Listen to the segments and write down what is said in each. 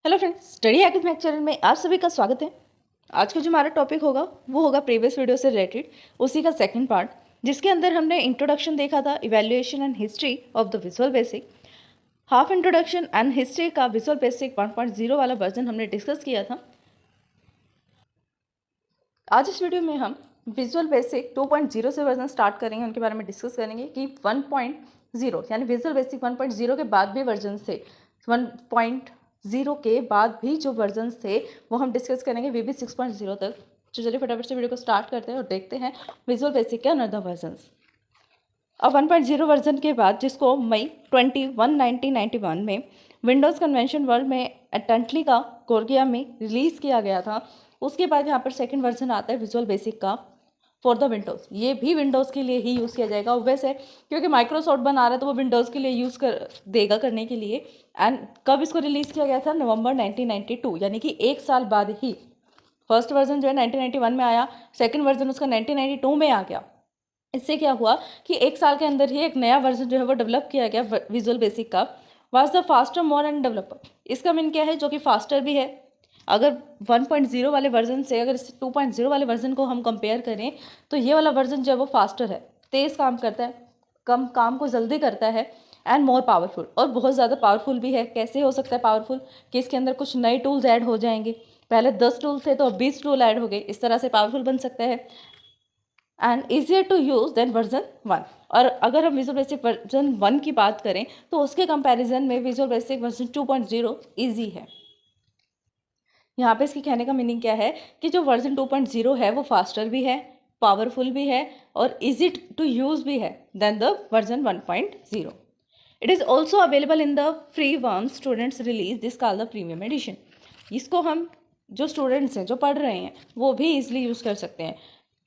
Hello friends, study hack with Mac channel में आप सभी का स्वागत है। आज का जो हमारा टॉपिक होगा वो होगा प्रीवियस वीडियो से रिलेटेड, उसी का सेकंड पार्ट, जिसके अंदर हमने इंट्रोडक्शन देखा था, evaluation and history of the visual basic. Half introduction and history का विजुअल बेसिक 1.0 वाला वर्जन हमने डिस्कस किया था। आज इस वीडियो में हम विजुअल बेसिक 2.0 से वर्जन स्टार्ट करेंगे, उनके बारे में डिस्कस करेंगे कि 1.0 यानी विजुअल बेसिक 1.0 के बाद भी वर्जन थे, 1.0 के बाद भी जो वर्जन थे वो हम डिस्कस करेंगे वी बी 6.0 तक। तो चलिए फटाफट से वीडियो को स्टार्ट करते हैं और देखते हैं विजुअल बेसिक के अनदर वर्जन्स। अब 1.0 वर्जन के बाद, जिसको मई 21 1991 में विंडोज़ कन्वेंशन वर्ल्ड में अटेंटली का कोर्गिया में रिलीज़ किया गया था, उसके बाद यहाँ पर सेकंड वर्जन आता है विजुअल बेसिक का फॉर द विंडोज़। ये भी विंडोज़ के लिए ही यूज़ किया जाएगा, वैसे क्योंकि माइक्रोसॉफ्ट बना रहा है तो वो विंडोज़ के लिए यूज़ कर देगा करने के लिए। एंड कब इसको रिलीज़ किया गया था? नवंबर 1992, यानी कि एक साल बाद ही फर्स्ट वर्जन जो है 1991 में आया, सेकंड वर्जन उसका 1992 में आ गया। इससे क्या हुआ कि एक साल के अंदर ही एक नया वर्जन जो है वो डेवलप किया गया विजुअल बेसिक का। Was the faster more end developer, इसका मीन क्या है? जो कि फास्टर भी है। अगर 1.0 वाले वर्जन से अगर इस 2.0 वाले वर्जन को हम कंपेयर करें तो ये वाला वर्जन जो है वो फास्टर है, तेज़ काम करता है, कम काम को जल्दी करता है, एंड मोर पावरफुल, और बहुत ज़्यादा पावरफुल भी है। कैसे हो सकता है पावरफुल? कि इसके अंदर कुछ नए टूल्स ऐड हो जाएंगे, पहले 10 टूल थे तो अब 20 टूल ऐड हो गए, इस तरह से पावरफुल बन सकता है। And easier to use than version 1। और अगर हम विजुअल बेसिक वर्जन 1 की बात करें तो उसके कंपैरिजन में विजुअल बेसिक वर्जन 2.0 ईजी है। यहाँ पे इसके कहने का मीनिंग क्या है कि जो वर्जन 2.0 है वो फास्टर भी है, पावरफुल भी है और इजी टू यूज़ भी है than the version 1.0। It is also available in the free one students release this called the premium edition. इसको हम जो स्टूडेंट्स हैं, जो पढ़ रहे हैं, वो भी ईजिली यूज़ कर सकते हैं।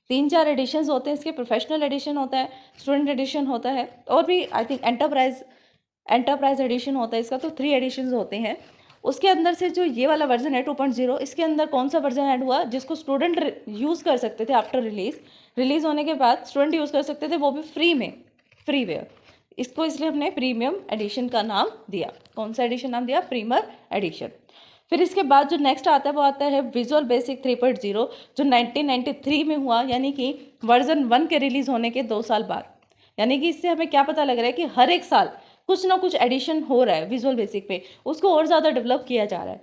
3-4 एडिशन्स होते हैं इसके। प्रोफेशनल एडिशन होता है, स्टूडेंट एडिशन होता है, और भी आई थिंक एंटरप्राइज एडिशन होता है इसका। तो 3 एडिशन्स होते हैं। उसके अंदर से जो ये वाला वर्जन है 2.0, इसके अंदर कौन सा वर्जन ऐड हुआ जिसको स्टूडेंट यूज़ कर सकते थे आफ्टर रिलीज होने के बाद स्टूडेंट यूज़ कर सकते थे, वो भी फ्री में, फ्रीवेयर। इसको इसलिए हमने प्रीमियम एडिशन का नाम दिया। कौन सा एडिशन नाम दिया? Premier edition. फिर इसके बाद जो नेक्स्ट आता है वो आता है विजुअल बेसिक 3.0, जो 1993 में हुआ, यानी कि वर्जन 1 के रिलीज़ होने के 2 साल बाद। यानी कि इससे हमें क्या पता लग रहा है कि हर एक साल कुछ ना कुछ एडिशन हो रहा है विजुअल बेसिक पे, उसको और ज़्यादा डेवलप किया जा रहा है।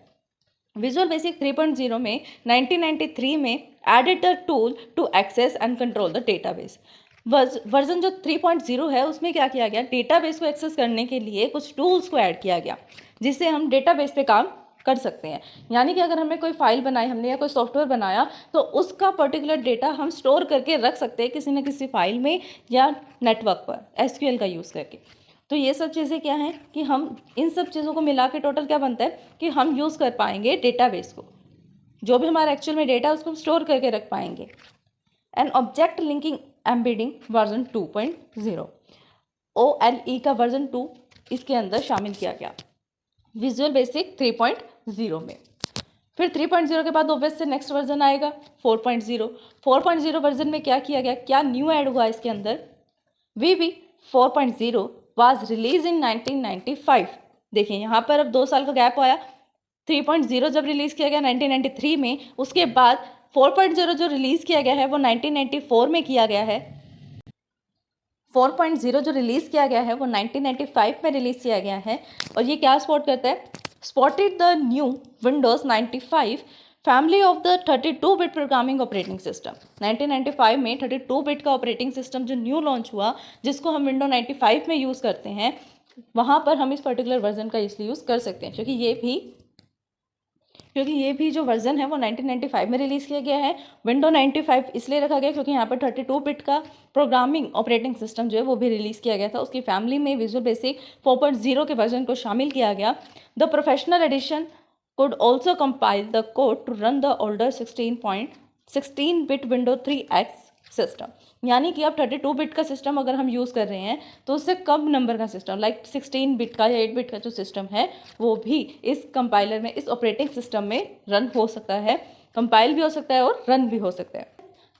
विजुअल बेसिक 3.0 में 1993 में added the tool to access and control the database. Version जो 3.0 है उसमें क्या किया गया? डेटाबेस को एक्सेस करने के लिए कुछ टूल्स को ऐड किया गया जिससे हम डेटाबेस पे काम कर सकते हैं। यानी कि अगर हमें कोई फाइल बनाई हमने या कोई सॉफ्टवेयर बनाया तो उसका पर्टिकुलर डेटा हम स्टोर करके रख सकते हैं किसी न किसी फाइल में या नेटवर्क पर एसक्यूएल का यूज़ करके। तो ये सब चीज़ें क्या हैं कि हम इन सब चीज़ों को मिला के टोटल क्या बनता है कि हम यूज़ कर पाएंगे डेटाबेस को, जो भी हमारा एक्चुअल में डेटा उसको हम स्टोर करके रख पाएंगे। And object linking embedding version 2.0, OLE का वर्जन 2 इसके अंदर शामिल किया गया विजुअल बेसिक 3.0 में। फिर 3.0 के बाद ऑब्वियस से नेक्स्ट वर्जन आएगा 4.0। 4.0 वर्जन में क्या किया गया, क्या न्यू ऐड हुआ इसके अंदर? VB 4.0 वाज रिलीज इन 1995। देखिए यहाँ पर अब 2 साल का गैप आया। 3.0 जब रिलीज़ किया गया 1993 में, उसके बाद 4.0 जो रिलीज़ किया गया है वो 1994 में किया गया है। 4.0 जो रिलीज़ किया गया है वो 1995 में रिलीज़ किया गया है। और ये क्या स्पॉट करता है? Spotted the new Windows 95 family of the 32 bit programming operating system. 1995 में 32 बिट का ऑपरेटिंग सिस्टम जो न्यू लॉन्च हुआ, जिसको हम विंडो 95 में यूज़ करते हैं, वहाँ पर हम इस पर्टिकुलर वर्जन का इसलिए यूज़ कर सकते हैं क्योंकि ये भी जो वर्जन है वो 1995 में रिलीज़ किया गया है। विंडो 95 इसलिए रखा गया क्योंकि यहाँ पर 32 बिट का प्रोग्रामिंग ऑपरेटिंग सिस्टम जो है वो भी रिलीज़ किया गया था। उसकी फैमिली में विजुअल बेसिक 4.0 के वर्जन को शामिल किया गया। The professional edition could also compile the code to run the older 16-bit Windows 3X system. यानी कि अब 32 बिट का सिस्टम अगर हम यूज़ कर रहे हैं तो उससे कम नंबर का सिस्टम लाइक 16 बिट का या 8 बिट का जो सिस्टम है वो भी इस कंपाइलर में, इस ऑपरेटिंग सिस्टम में रन हो सकता है। कंपाइल भी हो सकता है और रन भी हो सकता है।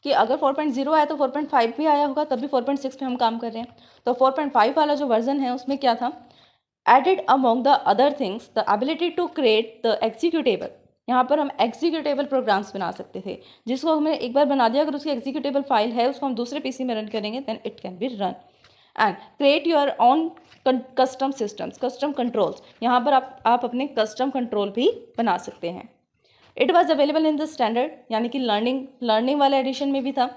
कि अगर 4.0 आया तो 4.5 भी आया होगा, तब भी 4.6 पे हम काम कर रहे हैं। तो 4.5 वाला जो वर्जन है उसमें क्या था added among the other things the ability to create the executable. यहाँ पर हम एग्जीक्यूटेबल प्रोग्राम्स बना सकते थे, जिसको हमें एक बार बना दिया, अगर उसकी एग्जीक्यूटेबल फाइल है उसको हम दूसरे पीसी में रन करेंगे then it can be run. And create your own custom systems, custom controls. यहाँ पर आप अपने कस्टम कंट्रोल भी बना सकते हैं। It was available in the standard, यानी कि लर्निंग वाले एडिशन में भी था।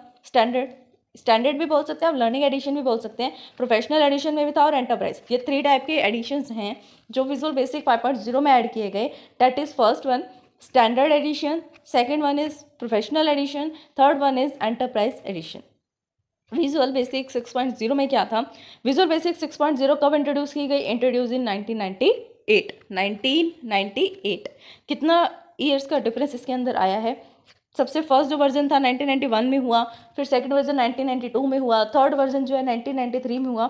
स्टैंडर्ड भी बोल सकते हैं आप, लर्निंग एडिशन भी बोल सकते हैं, प्रोफेशनल एडिशन में भी था और एंटरप्राइज। ये 3 टाइप के एडिशंस हैं जो विजुअल बेसिक 5.0 में ऐड किए गए। That is first one standard edition, second one is professional edition, third one is enterprise edition. Visual basic 6.0 में क्या था? विजुअल बेसिक 6.0 कब इंट्रोड्यूस की गई? इंट्रोड्यूस इन 1998। कितना ईयर्स का डिफरेंस इसके अंदर आया है? सबसे फर्स्ट जो वर्जन था 1991 में हुआ, फिर सेकंड वर्जन 1992 में हुआ, थर्ड वर्जन जो है 1993 में हुआ,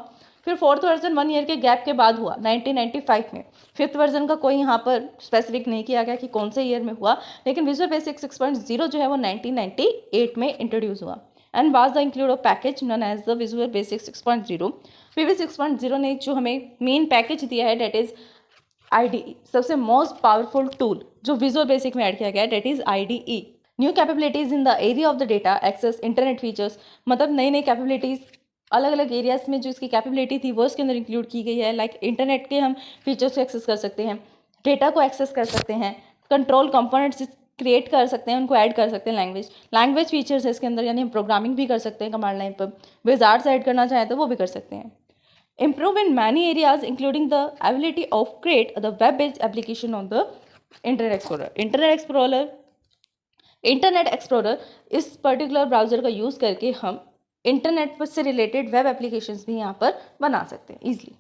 फिर फोर्थ वर्जन 1 ईयर के गैप के बाद हुआ 1995 में। फिफ्थ वर्जन का कोई यहाँ पर स्पेसिफिक नहीं किया गया कि कौन से ईयर में हुआ, लेकिन विजुअल बेसिक 6.0 जो है वो 1998 में इंट्रोड्यूस हुआ। And was the include of package known as the visual basic 6.0। VV 6.0 ने जो हमें मेन पैकेज दिया है डेट इज़ IDE, सबसे मोस्ट पावरफुल टूल जो विजुअल बेसिक में ऐड किया गया है that is IDE। New capabilities in the area of the data access internet features, मतलब नई कैपेबिलिटीज़ अलग अलग एरियाज में जो इसकी कैपेबिलिटी थी वो इसके अंदर इंक्लूड की गई है। लाइक इंटरनेट के हम फीचर्स को एक्सेस कर सकते हैं, डेटा को एक्सेस कर सकते हैं, कंट्रोल कंपोनेंट्स क्रिएट कर सकते हैं, उनको ऐड कर सकते हैं। लैंग्वेज फीचर्स है इसके अंदर, यानी हम प्रोग्रामिंग भी कर सकते हैं कमांड लाइन पर। विजार्ड्स ऐड करना चाहें तो वो भी कर सकते हैं। Improve in many areas including the ability of create the web based application on the internet explorer. इस पर्टिकुलर ब्राउज़र का यूज़ करके हम इंटरनेट पर से रिलेटेड वेब एप्लीकेशंस भी यहाँ पर बना सकते हैं ईजिली।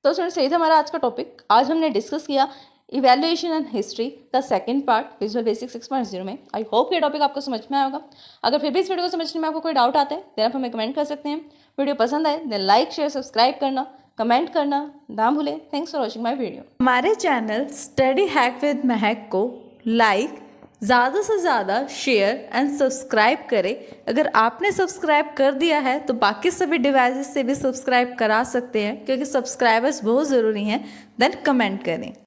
तो स्टूडेंट्स, यही था हमारा आज का टॉपिक। आज हमने डिस्कस किया इवैल्यूएशन एंड हिस्ट्री का सेकंड पार्ट विजुअल बेसिक 6.0 में। आई होप ये टॉपिक आपको समझ में आया होगा। अगर फिर भी इस वीडियो को समझने में आपको कोई डाउट आता है देन आप हमें कमेंट कर सकते हैं। वीडियो पसंद आए देन लाइक शेयर सब्सक्राइब करना, कमेंट करना ना भूलें। Thanks for watching my video. हमारे चैनल स्टडी हैक विद महक को लाइक, ज़्यादा से ज़्यादा शेयर एंड सब्सक्राइब करें। अगर आपने सब्सक्राइब कर दिया है तो बाकी सभी डिवाइसेस से भी सब्सक्राइब करा सकते हैं, क्योंकि सब्सक्राइबर्स बहुत ज़रूरी हैं। देन कमेंट करें।